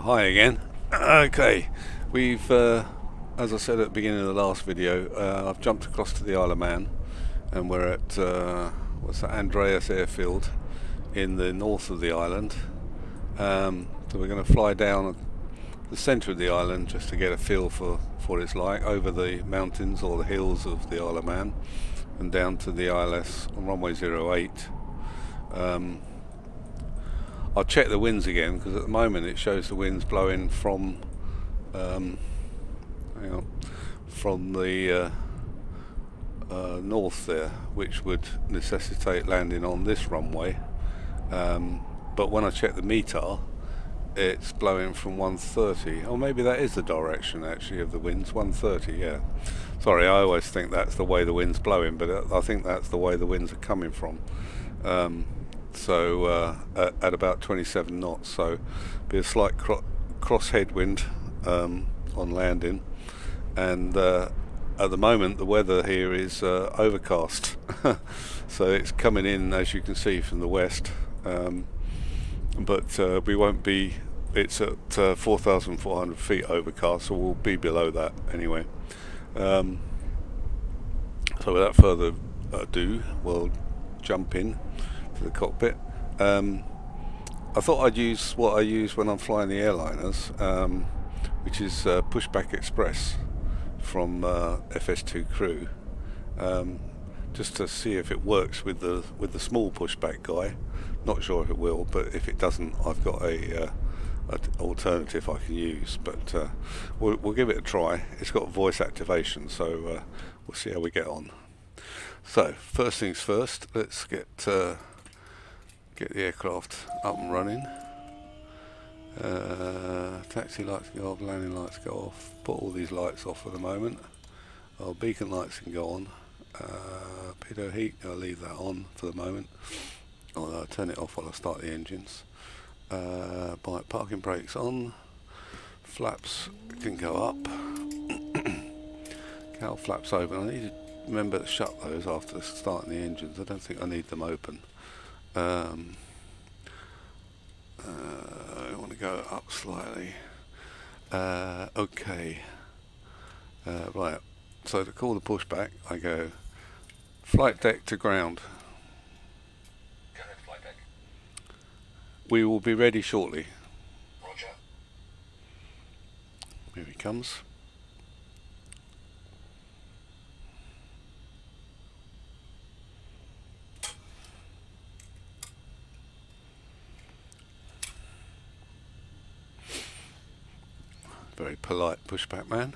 Hi again. Okay, we've, as I said at the beginning of the last video, I've jumped across to the Isle of Man, and we're at what's that, Andreas Airfield in the north of the island. So we're going to fly down the centre of the island just to get a feel for what it's like, over the mountains or the hills of the Isle of Man, and down to the ILS on runway 08. I'll check the winds again, because at the moment it shows the winds blowing from from the north there, which would necessitate landing on this runway. But when I check the METAR, it's blowing from 130. Or maybe that is the direction actually of the winds, 130, yeah. Sorry, I always think that's the way the wind's blowing, but I think that's the way the winds are coming from. So at about 27 knots, so be a slight cross headwind on landing, and at the moment the weather here is overcast. So it's coming in, as you can see, from the west, but we won't be, it's at 4,400 feet overcast, so we'll be below that anyway. So without further ado, we'll jump in to the cockpit. I thought I'd use what I use when I'm flying the airliners, which is Pushback Express from FS2 Crew, just to see if it works with the small pushback guy. Not sure if it will, but if it doesn't, I've got a alternative I can use. But we'll give it a try. It's got voice activation, so we'll see how we get on. So first things first, let's get the aircraft up and running. Taxi lights go off, landing lights go off. Put all these lights off for the moment. Our beacon lights can go on. Pitot heat, I'll leave that on for the moment. I'll turn it off while I start the engines. Parking brakes on. Flaps can go up. Cowl flaps open. I need to remember to shut those after starting the engines. I don't think I need them open. I want to go up slightly. Okay. Right. So to call the pushback, I go flight deck to ground. Go ahead, flight deck. We will be ready shortly. Roger. Here he comes. Very polite pushback man.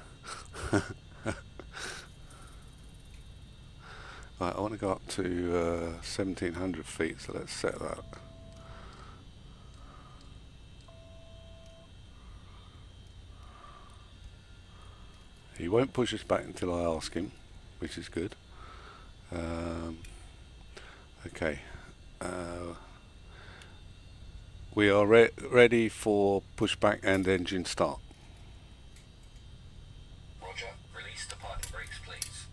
Right, I want to go up to 1,700 feet, so let's set that. He won't push us back until I ask him, which is good. Okay. We are ready for pushback and engine start. Roger. Release the parking brakes, please.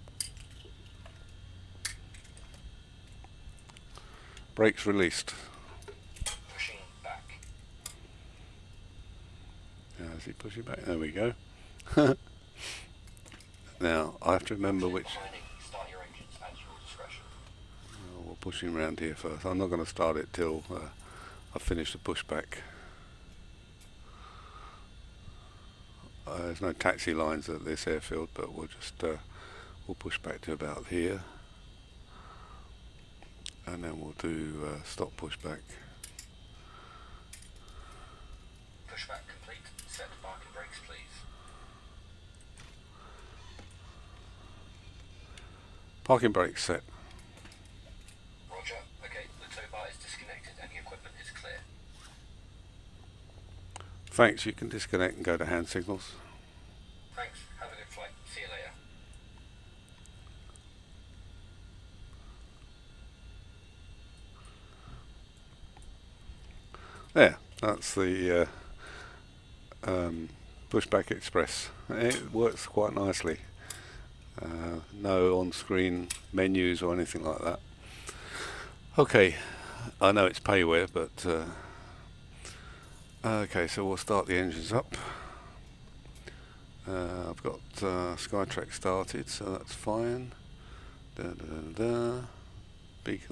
Brakes released. Pushing back. Is he pushing back? There we go. Now I have to remember which. Start your engines at your discretion. We're pushing around here first. I'm not going to start it till I finish the pushback. There's no taxi lines at this airfield, but we'll just we'll push back to about here, and then we'll do stop pushback. Pushback complete. Set parking brakes, please. Parking brakes set. Roger. Okay, the tow bar is disconnected and the equipment is clear. Thanks, you can disconnect and go to hand signals. Thanks. Have a good flight. See you later. There, that's the Pushback Express. It works quite nicely. No on-screen menus or anything like that. Okay, I know it's payware, but Okay, so we'll start the engines up. I've got Skytrack started, so that's fine. Beacon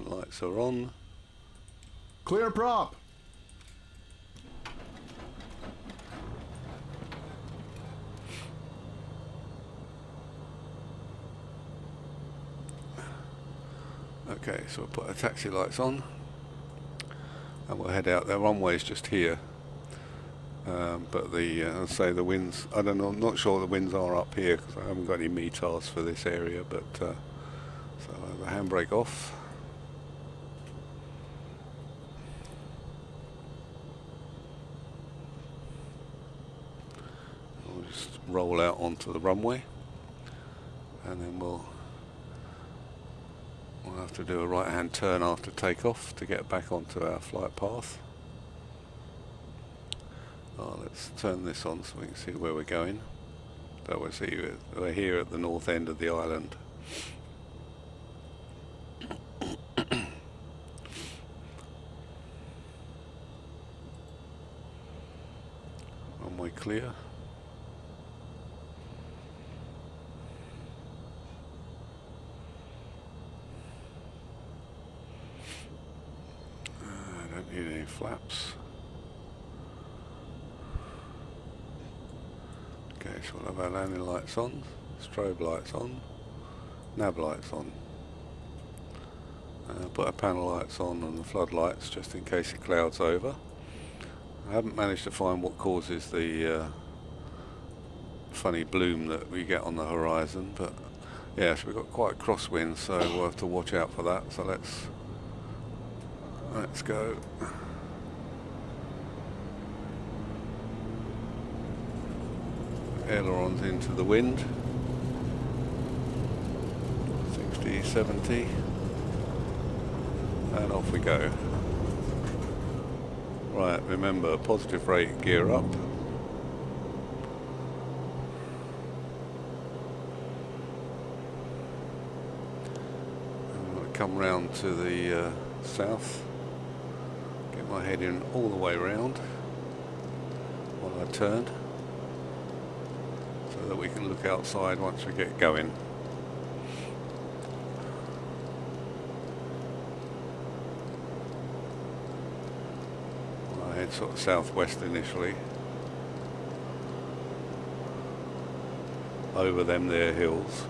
lights are on. Clear prop. Okay, so we'll put our taxi lights on and we'll head out. The runway's just here, but I'll say the winds, I don't know, I'm not sure the winds are up here because I haven't got any METARs for this area, but so the handbrake off. We'll just roll out onto the runway and then we'll have to do a right hand turn after takeoff to get back onto our flight path. Let's turn this on so we can see where we're going. So we're here at the north end of the island. Runway clear. Need any flaps. Okay, so we'll have our landing lights on, strobe lights on, nav lights on. Put our panel lights on and the floodlights just in case it clouds over. I haven't managed to find what causes the funny bloom that we get on the horizon, but yeah, so we've got quite a crosswind, so we'll have to watch out for that. So let's go. Ailerons into the wind. 60, 70. And off we go. Right, remember, positive rate, gear up. I'm going to come round to the south. Get my head in all the way round while I turn, so that we can look outside once we get going. I head sort of southwest initially, over them there hills.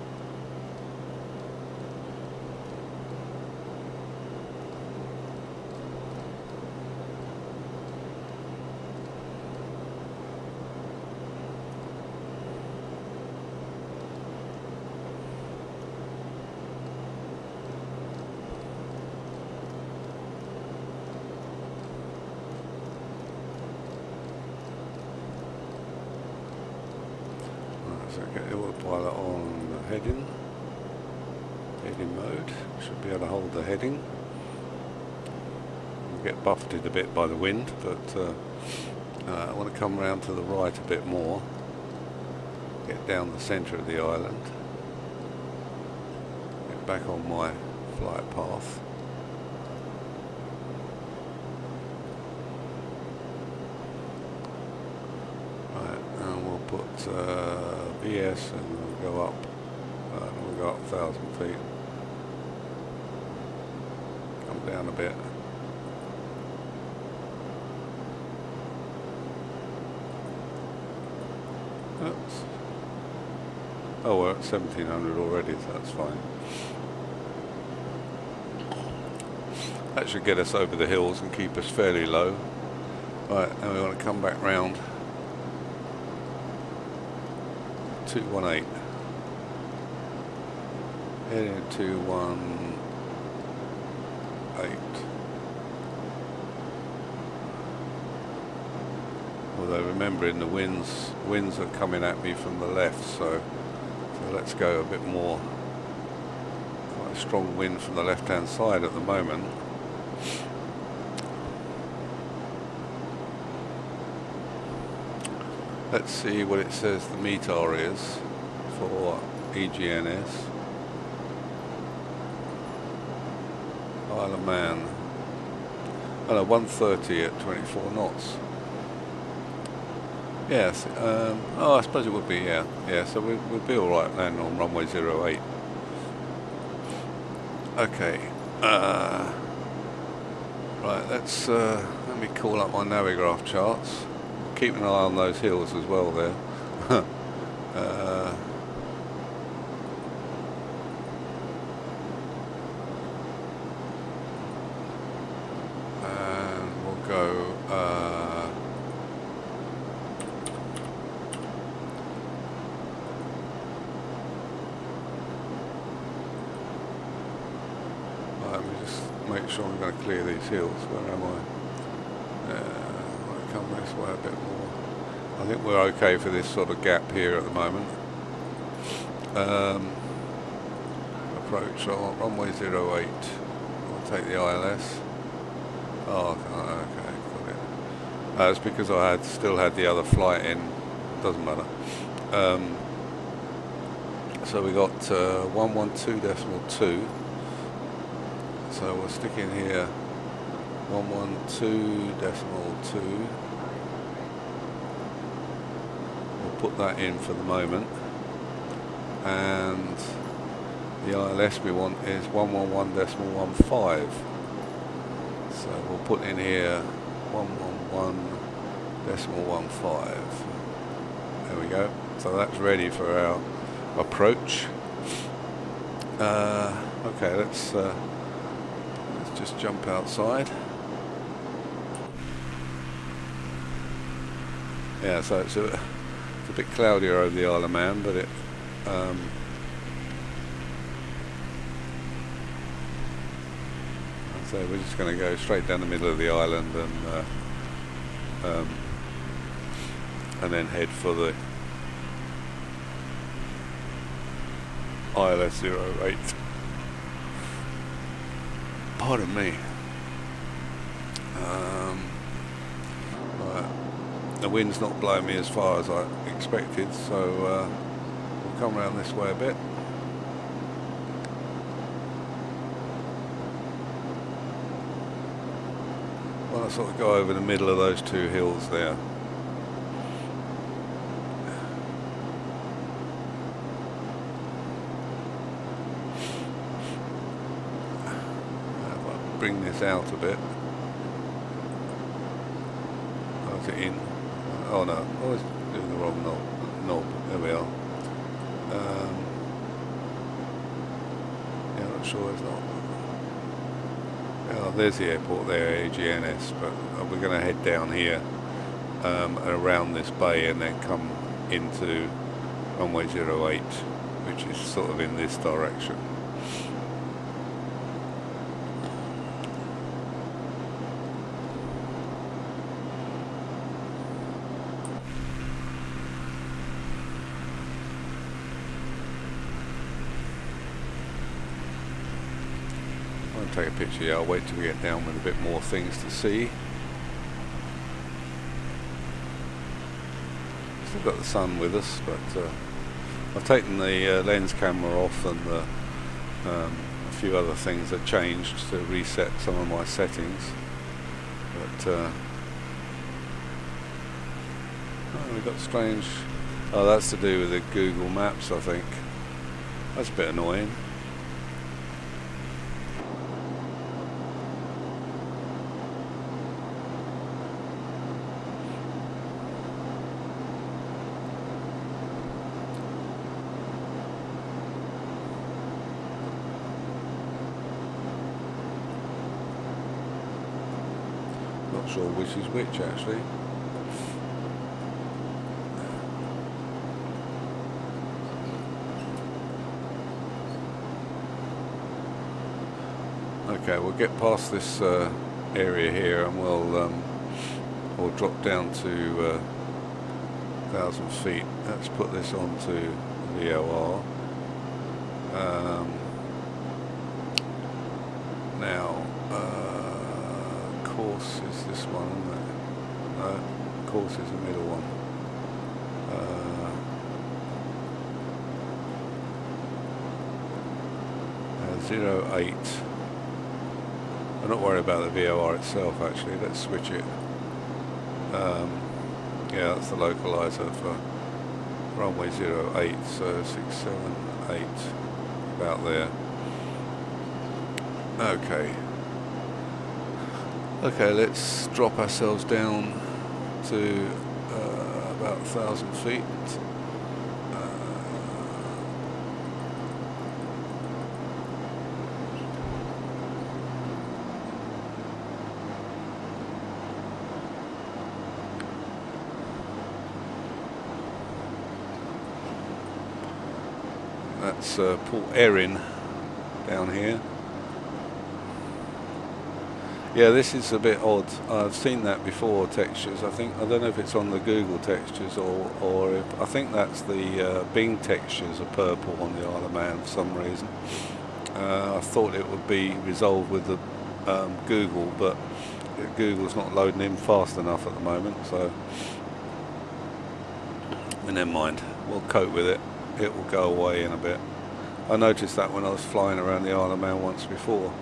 So get the autopilot on heading mode. Should be able to hold the heading. We'll get buffeted a bit by the wind, but I want to come round to the right a bit more. Get down the centre of the island. Get back on my flight path. Put VS and we'll go up. We'll go up 1,000 feet. Come down a bit. Oops. Oh, we're at 1,700 already, so that's fine. That should get us over the hills and keep us fairly low. Right, now we want to come back round. 218. Heading 218. Although remembering the winds are coming at me from the left, so let's go a bit more. Quite a strong wind from the left hand side at the moment. Let's see what it says the METAR is for EGNS. Isle of Man. Oh no, 130 at 24 knots. Yes. Oh, I suppose it would be. Yeah. Yeah. So we'd be all right landing on runway 08. Okay. Right. Let's let me call up my Navigraph charts. Keep an eye on those hills as well there. And we'll go. Let me just make sure I'm going to clear these hills. Where am I? Might come this way a bit more. I think we're okay for this sort of gap here at the moment. Approach on runway 08. I'll take the ILS. Oh, okay, got it. That's because I still had the other flight in. Doesn't matter. So we got 112.2. So we'll stick in here 112.2. We'll put that in for the moment. And the ILS we want is 111.15. So we'll put in here 111.15. There we go. So that's ready for our approach. Okay, let's just jump outside. Yeah, so it's a bit cloudier over the Isle of Man, but it so we're just going to go straight down the middle of the island and then head for the ILS 08. Pardon me. Right. The wind's not blowing me as far as I expected, so we'll come around this way a bit. Well, I'll sort of go over the middle of those two hills there. Bring this out a bit. How's it in? Oh no, I was doing the wrong knob. There we are. Yeah, I'm not sure it's not. Oh, there's the airport there, AGNS, but we're going to head down here around this bay and then come into runway 08, which is sort of in this direction. Take a picture here. I'll wait till we get down with a bit more things to see. Still got the sun with us, but I've taken the lens camera off and a few other things have changed to reset some of my settings. But oh, we've got strange. Oh, that's to do with the Google Maps, I think. That's a bit annoying. Not sure which is which actually. Okay, we'll get past this area here and we'll drop down to 1,000 feet. Let's put this onto VOR. Now, course is this one, isn't it? No, course is the middle one. 08. I'm not worried about the VOR itself actually. Let's switch it. Yeah, that's the localizer for runway 08, so 678, about there. Okay. Okay, let's drop ourselves down to about 1,000 feet. That's Port Erin down here. Yeah, this is a bit odd. I've seen that before, textures. I don't know if it's on the Google textures or if, I think that's the Bing textures are purple on the Isle of Man for some reason. I thought it would be resolved with the Google, but Google's not loading in fast enough at the moment, so never mind. We'll cope with it. It will go away in a bit. I noticed that when I was flying around the Isle of Man once before.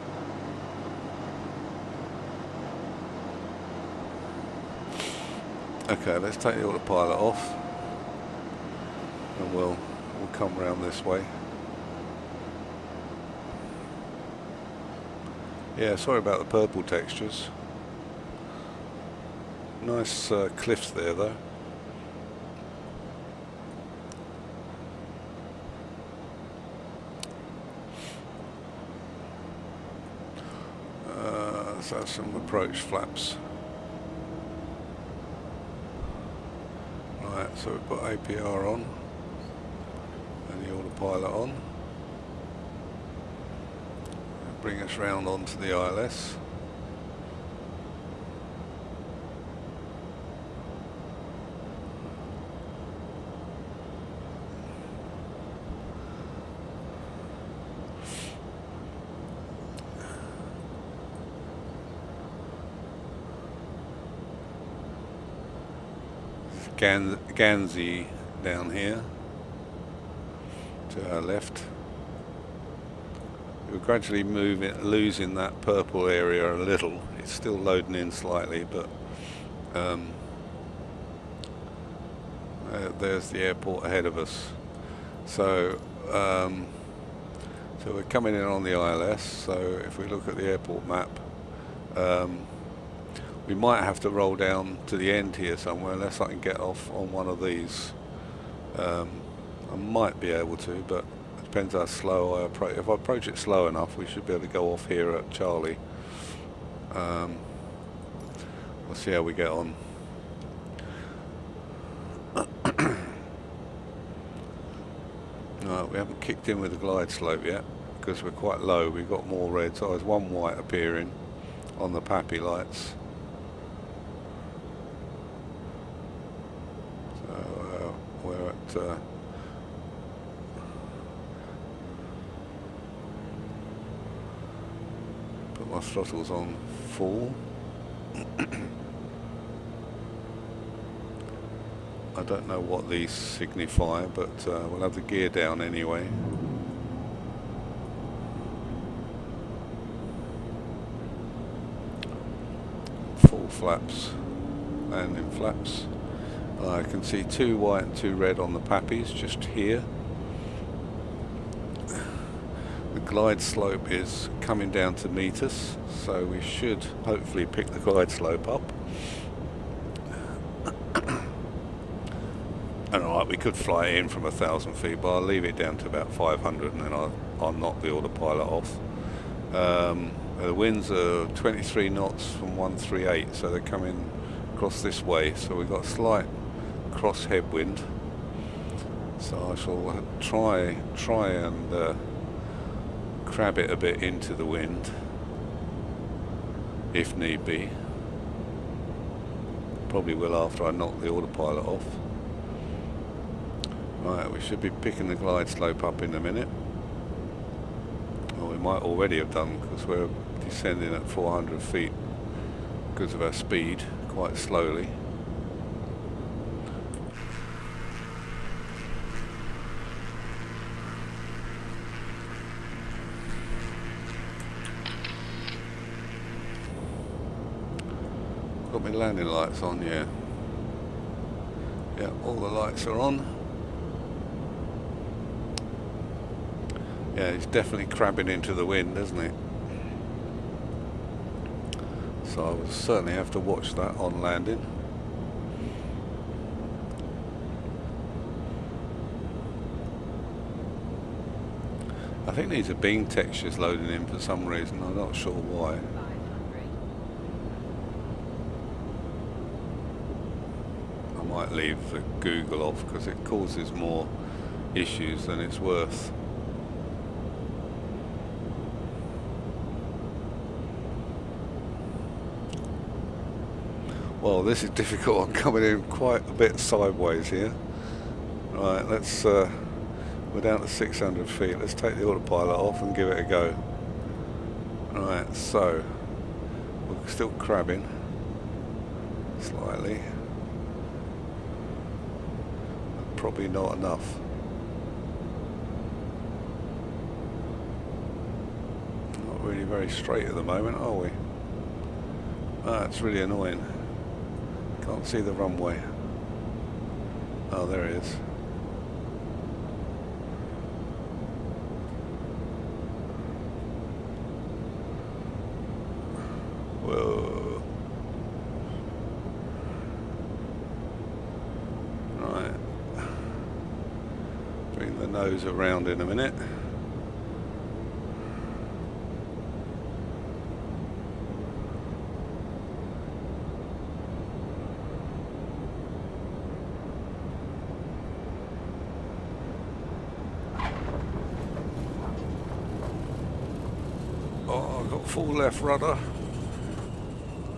Okay, let's take the autopilot off, and we'll come round this way. Yeah, sorry about the purple textures. Nice cliffs there though. Let's have some approach flaps. Right, so we've got APR on and the autopilot on. Bring us round onto the ILS. Gansey down here to our left. We're gradually losing that purple area a little. It's still loading in slightly, but there's the airport ahead of us. So so we're coming in on the ILS. So if we look at the airport map, we might have to roll down to the end here somewhere, unless I can get off on one of these. I might be able to, but it depends how slow I approach. If I approach it slow enough, we should be able to go off here at Charlie. We'll see how we get on. Right, we haven't kicked in with the glide slope yet, because we're quite low. We've got more red, so there's one white appearing on the PAPI lights. We're at put my throttles on full. I don't know what these signify, but we'll have the gear down anyway. Full flaps, landing flaps. I can see 2 white and 2 red on the PAPIs just here. The glide slope is coming down to meet us, so we should hopefully pick the glide slope up. And alright, we could fly it in from 1,000 feet, but I'll leave it down to about 500 and then I'll knock the autopilot off. The winds are 23 knots from 138, so they're coming across this way, so we've got slight cross headwind, so I shall try and crab it a bit into the wind if need be. Probably will after I knock the autopilot off. Right, we should be picking the glide slope up in a minute. Well, we might already have done, because we're descending at 400 feet because of our speed quite slowly. Got my landing lights on, yeah. Yeah, all the lights are on. Yeah, he's definitely crabbing into the wind, isn't he? So I will certainly have to watch that on landing. I think these are beam textures loading in for some reason, I'm not sure why. I might leave the Google off because it causes more issues than it's worth. Well, this is difficult. I'm coming in quite a bit sideways here. Right, let's we're down to 600 feet. Let's take the autopilot off and give it a go. Right, so we're still crabbing slightly. Probably not enough. Not really very straight at the moment, are we? That's really annoying. Can't see the runway. Oh, there it is. Whoa. Right. Bring the nose around in a minute. Oh, I've got full left rudder.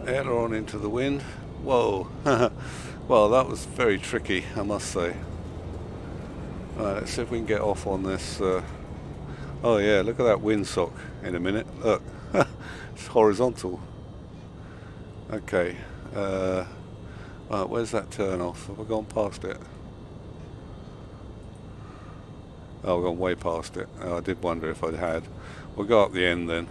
Aileron into the wind. Whoa. Well, that was very tricky, I must say. Right, let's see if we can get off on this. Oh yeah, look at that windsock in a minute. Look, it's horizontal. Okay. Right, where's that turn off? Have I gone past it? Oh, I've gone way past it. Oh, I did wonder if I had. We'll go up the end then.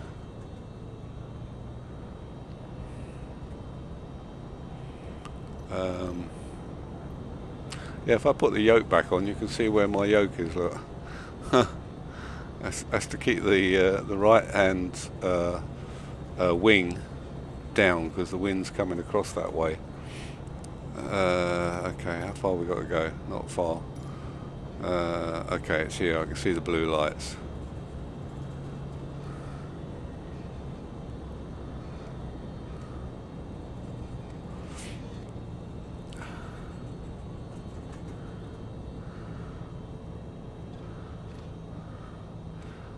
Yeah, if I put the yoke back on, you can see where my yoke is. Look, that's to keep the right hand wing down because the wind's coming across that way. Okay, how far we got to go? Not far. Okay, it's here. I can see the blue lights.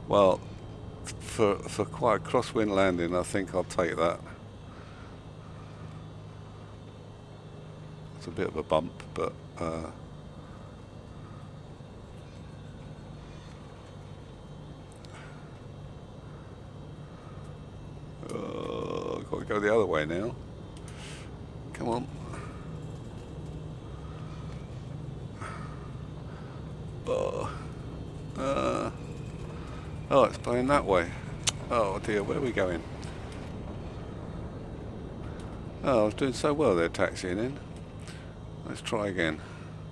Well, for quite a crosswind landing, I think I'll take that. It's a bit of a bump, but I've got to go the other way now. Come on. Oh, it's going that way. Oh dear, where are we going? Oh, I was doing so well there taxiing in. Let's try again.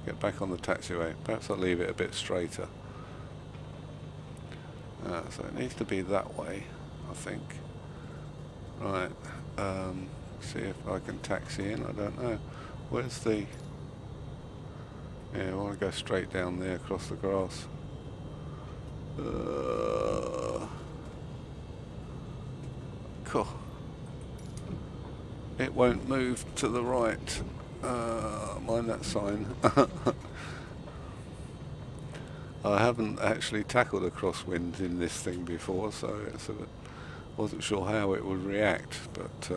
Get back on the taxiway. Perhaps I'll leave it a bit straighter. So it needs to be that way, I think. Right. See if I can taxi in. I don't know. Where's the... Yeah, I want to go straight down there across the grass. Cool. It won't move to the right. Mind that sign. I haven't actually tackled a crosswind in this thing before, so wasn't sure how it would react, but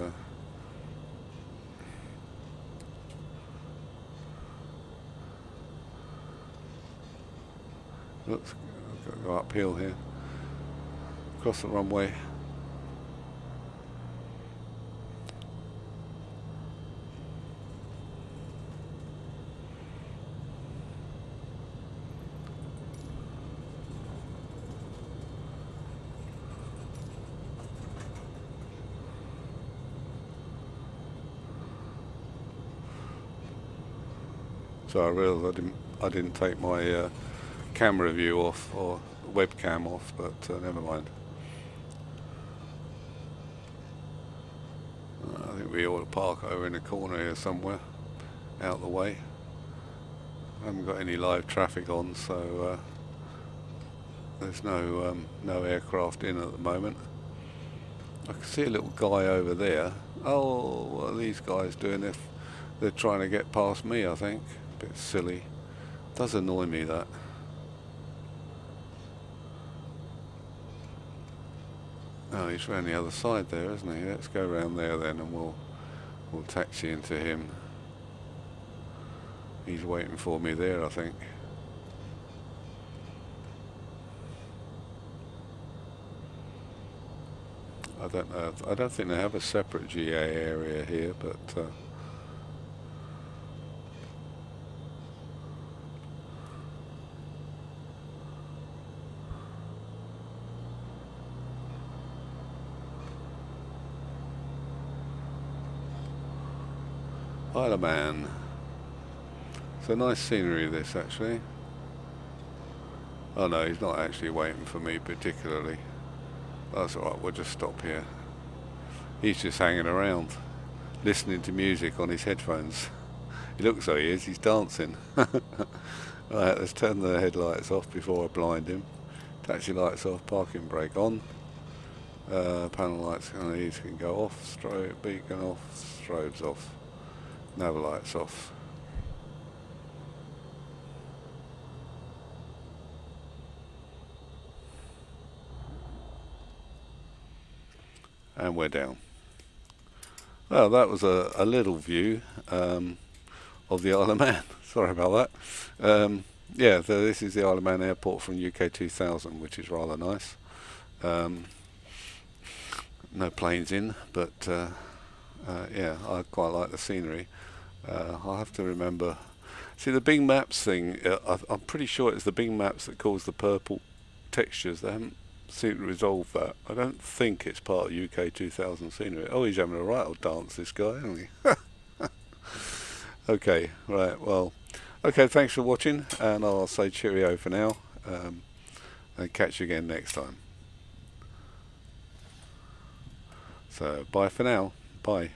looks. I've got to go uphill here. Across the runway. So I realised I didn't take my camera view off, or webcam off, but never mind. I think we ought to park over in the corner here somewhere, out the way. I haven't got any live traffic on, so there's no aircraft in at the moment. I can see a little guy over there. Oh, what are these guys doing? If they're trying to get past me, I think. A bit silly. Does annoy me, that. Oh, he's round the other side there, isn't he? Let's go round there then, and we'll taxi into him. He's waiting for me there, I think. I don't know. I don't think they have a separate GA area here, but Isle of Man. It's a nice scenery, this, actually. Oh no, he's not actually waiting for me particularly. That's alright, we'll just stop here. He's just hanging around, listening to music on his headphones. He looks like he is, he's dancing. Right, let's turn the headlights off before I blind him. Taxi lights off, parking brake on. Panel lights, these can go off, strobe, beacon off, strobes off. Nav lights off. And we're down. Well, that was a little view of the Isle of Man. Sorry about that. Yeah, so this is the Isle of Man airport from UK 2000, which is rather nice. No planes in, but yeah, I quite like the scenery. I'll have to remember. See, the Bing Maps thing, I'm pretty sure it's the Bing Maps that cause the purple textures. They haven't seemed to resolve that. I don't think it's part of UK 2000 scenery. Oh, he's having a right old dance, this guy, isn't he? Okay, right, well, okay, thanks for watching, and I'll say cheerio for now, and catch you again next time. So, bye for now. Bye.